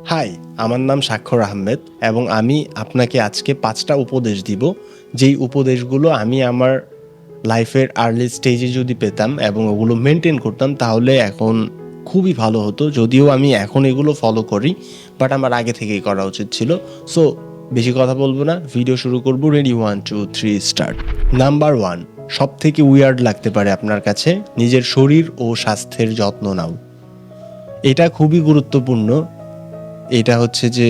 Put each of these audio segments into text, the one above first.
High, আমার নাম স্বাক্ষর আহমেদ এবং আমি আপনাকে আজকে 5টা উপদেশ দিব, যেই উপদেশগুলো আমি আমার লাইফের আর্লি স্টেজে যদি পেতাম এবং ওগুলো মেনটেন করতাম তাহলে এখন খুবই ভালো হতো। যদিও আমি এখন এগুলো ফলো করি, বাট আমার আগে থেকেই করা উচিত ছিল। সো বেশি কথা বলবো না, ভিডিও শুরু করবো। Ready, 1 2 3 start. নাম্বার 1, সব থেকে উইয়ার্ড লাগতে পারে আপনার কাছে, নিজের শরীর ও স্বাস্থ্যের যত্ন নাও। এটা খুবই গুরুত্বপূর্ণ। এটা হচ্ছে যে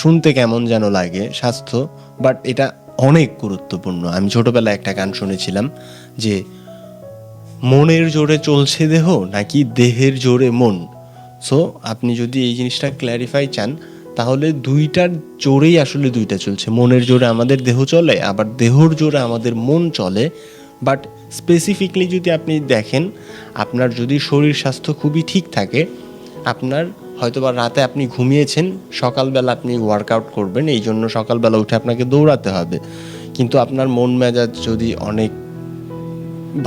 শুনতে কেমন যেন লাগে স্বাস্থ্য, বাট এটা অনেক গুরুত্বপূর্ণ। আমি ছোটবেলায় একটা গান শুনেছিলাম যে মনের জোরে চলছে দেহ নাকি দেহের জোরে মন। সো আপনি যদি এই জিনিসটা ক্ল্যারিফাই চান তাহলে দুইটার জোরেই আসলে দুইটা চলছে। মনের জোরে আমাদের দেহ চলে, আবার দেহর জোরে আমাদের মন চলে। বাট স্পেসিফিকলি যদি আপনি দেখেন, আপনার যদি শরীর স্বাস্থ্য খুবই ঠিক থাকে, আপনার হয়তোবা রাতে আপনি ঘুমিয়েছেন, সকালবেলা আপনি ওয়ার্কআউট করবেন, এই জন্য সকালবেলা উঠে আপনাকে দৌড়াতে হবে। কিন্তু আপনার মন মেজাজ যদি অনেক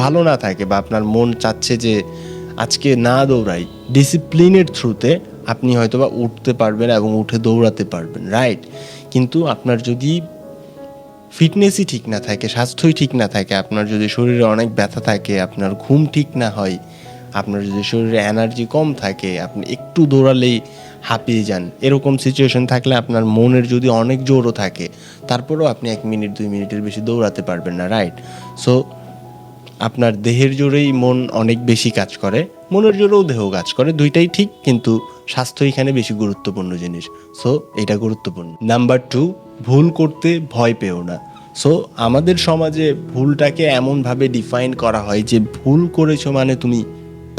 ভালো না থাকে বা আপনার মন চাচ্ছে যে আজকে না দৌড়াই, ডিসিপ্লিনের থ্রুতে আপনি হয়তোবা উঠতে পারবেন এবং উঠে দৌড়াতে পারবেন, রাইট? কিন্তু আপনার যদি ফিটনেসই ঠিক না থাকে, স্বাস্থ্যই ঠিক না থাকে, আপনার যদি শরীরে অনেক ব্যথা থাকে, আপনার ঘুম ঠিক না হয়, আপনার যদি শরীরে এনার্জি কম থাকে, আপনি একটু দৌড়ালেই হাঁপিয়ে যান, এরকম সিচুয়েশন থাকলে আপনার মনের যদি অনেক জোরও থাকে, তারপরেও আপনি 1 মিনিট 2 মিনিটের বেশি দৌড়াতে পারবেন না, রাইট? সো আপনার দেহের জোরেই মন অনেক বেশি কাজ করে, মনের জোরেও দেহ কাজ করে, দুইটাই ঠিক, কিন্তু স্বাস্থ্য এখানে বেশি গুরুত্বপূর্ণ জিনিস। সো এটা গুরুত্বপূর্ণ। নাম্বার 2, ভুল করতে ভয় পেও না। সো আমাদের সমাজে ভুলটাকে এমনভাবে ডিফাইন করা হয় যে ভুল করেছো মানে তুমি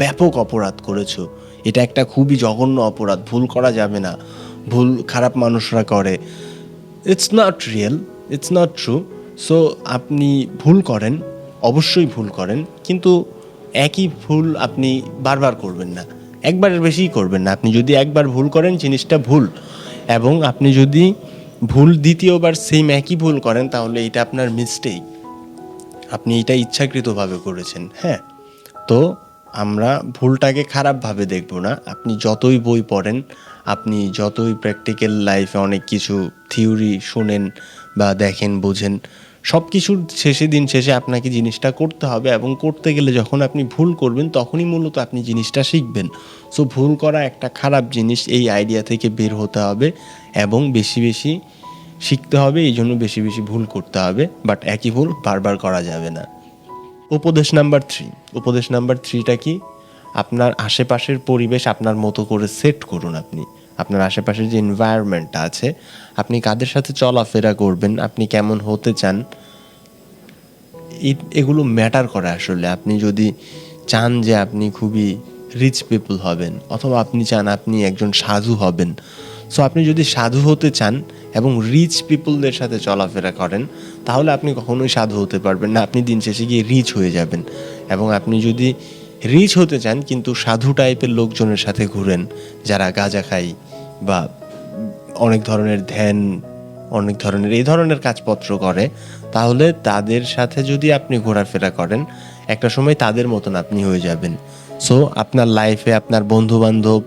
ব্যাপক অপরাধ করেছো, এটা একটা খুবই জঘন্য অপরাধ, ভুল করা যাবে না, ভুল খারাপ মানুষরা করে। It's not real, it's not true. So আপনি ভুল করেন, অবশ্যই ভুল করেন, কিন্তু একই ভুল আপনি বারবার করবেন না, একবারের বেশিই করবেন না। আপনি যদি একবার ভুল করেন, জিনিসটা ভুল, এবং আপনি যদি ভুল দ্বিতীয়বার সেম একই ভুল করেন তাহলে এটা আপনার মিস্টেক, আপনি এটা ইচ্ছাকৃতভাবে করেছেন। হ্যাঁ, তো আমরা ভুলটাকে খারাপভাবে দেখব না। আপনি যতই বই পড়েন, আপনি যতই প্র্যাকটিক্যাল লাইফে অনেক কিছু থিওরি শোনেন বা দেখেন, বোঝেন, সব কিছুর শেষে, দিন শেষে আপনাকে জিনিসটা করতে হবে, এবং করতে গেলে যখন আপনি ভুল করবেন তখনই মূলত আপনি জিনিসটা শিখবেন। সো ভুল করা একটা খারাপ জিনিস, এই আইডিয়া থেকে বের হতে হবে এবং বেশি বেশি শিখতে হবে, এই জন্য বেশি বেশি ভুল করতে হবে, বাট একই ভুল বারবার করা যাবে না। উপদেশ নাম্বার 3, উপদেশ নাম্বার 3টা কি? আপনার আশেপাশের পরিবেশ আপনার মতো করে সেট করুন। আপনি আপনার আশেপাশের যে এনভায়রনমেন্টটা আছে, আপনি কাদের সাথে চলাফেরা করবেন, আপনি কেমন হতে চান, এগুলো ম্যাটার করে আসলে। আপনি যদি চান যে আপনি খুবই রিচ পিপল হবেন, অথবা আপনি চান আপনি একজন সাধু হবেন, সো আপনি যদি সাধু হতে চান এবং রিচ পিপলদের সাথে চলাফেরা করেন, তাহলে আপনি কখনোই সাধু হতে পারবেন না, আপনি দিন শেষে গিয়ে রিচ হয়ে যাবেন। এবং আপনি যদি রিচ হতে চান কিন্তু সাধু টাইপের লোকজনের সাথে ঘুরেন, যারা গাঁজা খায় বা অনেক ধরনের ধ্যান, অনেক ধরনের এই ধরনের কাজপত্র করে, তাহলে তাদের সাথে যদি আপনি ঘোরাফেরা করেন, একটা সময় তাদের মতন আপনি হয়ে যাবেন। সো আপনার লাইফে আপনার বন্ধু বান্ধব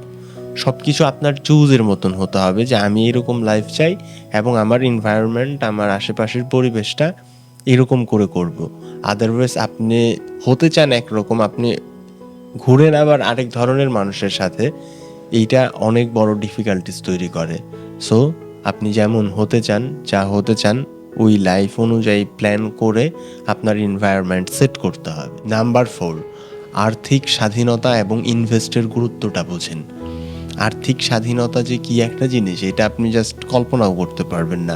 সব কিছু আপনার চুজের মতন হতে হবে, যে আমি এরকম লাইফ চাই এবং আমার এনভায়রনমেন্ট, আমার আশেপাশের পরিবেশটা এরকম করে করব। আদারওয়াইজ আপনি হতে চান একরকম, আপনি ঘুরেন আবার আরেক ধরনের মানুষের সাথে, এইটা অনেক বড় ডিফিকাল্টিস তৈরি করে। সো আপনি যেমন হতে চান, যা হতে চান, ওই লাইফ অনুযায়ী প্ল্যান করে আপনার এনভায়রনমেন্ট সেট করতে হবে। নাম্বার 4, আর্থিক স্বাধীনতা এবং ইনভেস্টের গুরুত্বটা বোঝেন। আর্থিক স্বাধীনতা যে কী একটা জিনিস, এটা আপনি জাস্ট কল্পনাও করতে পারবেন না।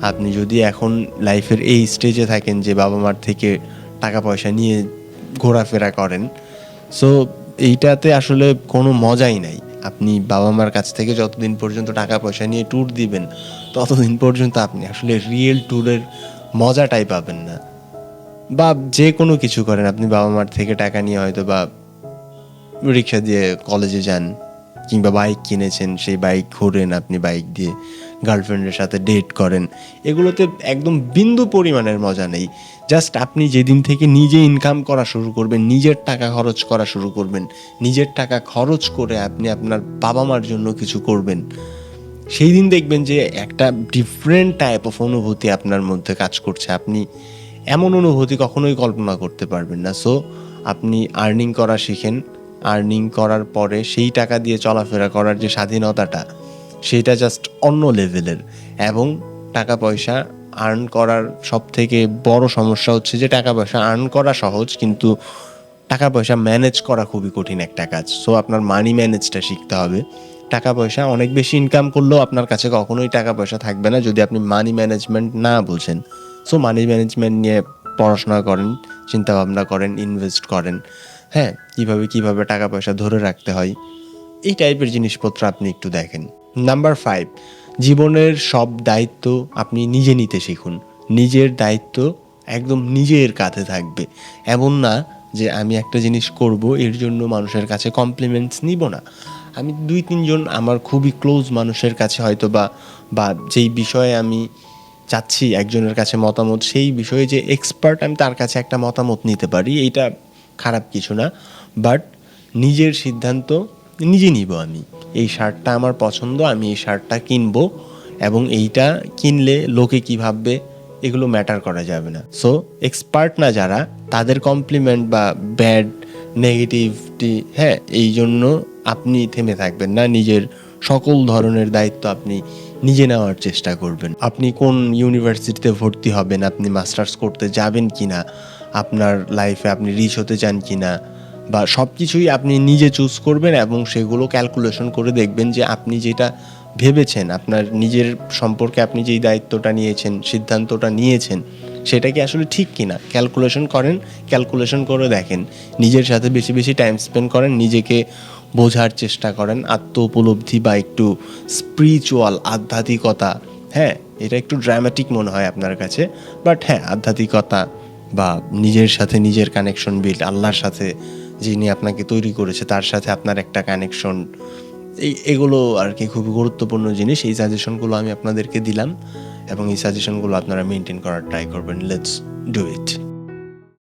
আপনি যদি এখন লাইফের এই স্টেজে থাকেন যে বাবা মার থেকে টাকা পয়সা নিয়ে ঘোরাফেরা করেন, সো এইটাতে আসলে কোনো মজাই নাই। আপনি বাবা মার কাছ থেকে যতদিন পর্যন্ত টাকা পয়সা নিয়ে ট্যুর দিবেন, ততদিন পর্যন্ত আপনি আসলে রিয়েল ট্যুরের মজাটাই পাবেন না। বা যে কোনো কিছু করেন, আপনি বাবা মার থেকে টাকা নিয়ে হয়তো বা রিক্সা দিয়ে কলেজে যান, কিংবা বাইক কিনেছেন, সেই বাইক ঘোরেন, আপনি বাইক দিয়ে গার্লফ্রেন্ডের সাথে ডেট করেন, এগুলোতে একদম বিন্দু পরিমাণের মজা নেই। জাস্ট আপনি যেদিন থেকে নিজে ইনকাম করা শুরু করবেন, নিজের টাকা খরচ করা শুরু করবেন, নিজের টাকা খরচ করে আপনি আপনার বাবা মার জন্য কিছু করবেন, সেই দিন দেখবেন যে একটা ডিফারেন্ট টাইপ অফ অনুভূতি আপনার মধ্যে কাজ করছে। আপনি এমন অনুভূতি কখনোই কল্পনা করতে পারবেন না। সো আপনি আর্নিং করা শিখেন। আর্নিং করার পরে সেই টাকা দিয়ে চলাফেরা করার যে স্বাধীনতাটা, সেটা জাস্ট অন্য লেভেলের। এবং টাকা পয়সা আর্ন করার সবথেকে বড় সমস্যা হচ্ছে যে টাকা পয়সা আর্ন করা সহজ, কিন্তু টাকা পয়সা ম্যানেজ করা খুবই কঠিন একটা কাজ। সো আপনার মানি ম্যানেজটা শিখতে হবে। টাকা পয়সা অনেক বেশি ইনকাম করলেও আপনার কাছে কখনোই টাকা পয়সা থাকবে না যদি আপনি মানি ম্যানেজমেন্ট না বোঝেন। সো মানি ম্যানেজমেন্ট নিয়ে পড়াশোনা করেন, চিন্তা ভাবনা করেন, ইনভেস্ট করেন। হ্যাঁ, কীভাবে টাকা পয়সা ধরে রাখতে হয়, এই টাইপের জিনিসপত্র আপনি একটু দেখেন। নাম্বার 5, জীবনের সব দায়িত্ব আপনি নিজে নিতে শিখুন। নিজের দায়িত্ব একদম নিজের কাঁধে থাকবে। এমন না যে আমি একটা জিনিস করব, এর জন্য মানুষের কাছে কমপ্লিমেন্টস নিব না। আমি 2-3 জন আমার খুবই ক্লোজ মানুষের কাছে হয়তো বা যেই বিষয়ে আমি চাচ্ছি একজনের কাছে মতামত, সেই বিষয়ে যে এক্সপার্ট, আমি তার কাছে একটা মতামত নিতে পারি, এইটা খারাপ কিছু না। বাট নিজের সিদ্ধান্ত নিজে নিব। আমি এই শার্টটা আমার পছন্দ, আমি এই শার্টটা কিনবো, এবং এইটা কিনলে লোকে কী ভাববে এগুলো ম্যাটার করা যাবে না। সো এক্সপার্ট না যারা, তাদের কমপ্লিমেন্ট বা ব্যাড নেগেটিভিটি, হ্যাঁ, এই জন্য আপনি থেমে থাকবেন না। নিজের সকল ধরনের দায়িত্ব আপনি নিজে নেওয়ার চেষ্টা করবেন। আপনি কোন ইউনিভার্সিটিতে ভর্তি হবেন, আপনি মাস্টার্স করতে যাবেন কি না, আপনার লাইফে আপনি রিচ হতে চান কি না, বা সব কিছুই আপনি নিজে চুজ করবেন, এবং সেগুলো ক্যালকুলেশন করে দেখবেন যে আপনি যেটা ভেবেছেন, আপনার নিজের সম্পর্কে আপনি যেই দায়িত্বটা নিয়েছেন, সিদ্ধান্তটা নিয়েছেন, সেটা কি আসলে ঠিক কিনা ক্যালকুলেশন করেন। ক্যালকুলেশন করে দেখেন, নিজের সাথে বেশি বেশি টাইম স্পেন্ড করেন, নিজেকে বোঝার চেষ্টা করেন। আত্ম উপলব্ধি বা একটু স্পিরিচুয়াল আধ্যাত্মিকতা, হ্যাঁ, এটা একটু ড্রামাটিক মনে হয় আপনার কাছে, বাট হ্যাঁ, আধ্যাত্মিকতা বা নিজের সাথে নিজের কানেকশন বিল্ড, আল্লাহর সাথে যিনি আপনাকে তৈরি করেছে তার সাথে আপনার একটা কানেকশন, এগুলো আর কি খুবই গুরুত্বপূর্ণ জিনিস। এই সাজেশনগুলো আমি আপনাদেরকে দিলাম, এবং এই সাজেশনগুলো আপনারা মেনটেন করার ট্রাই করবেন। Let's do it.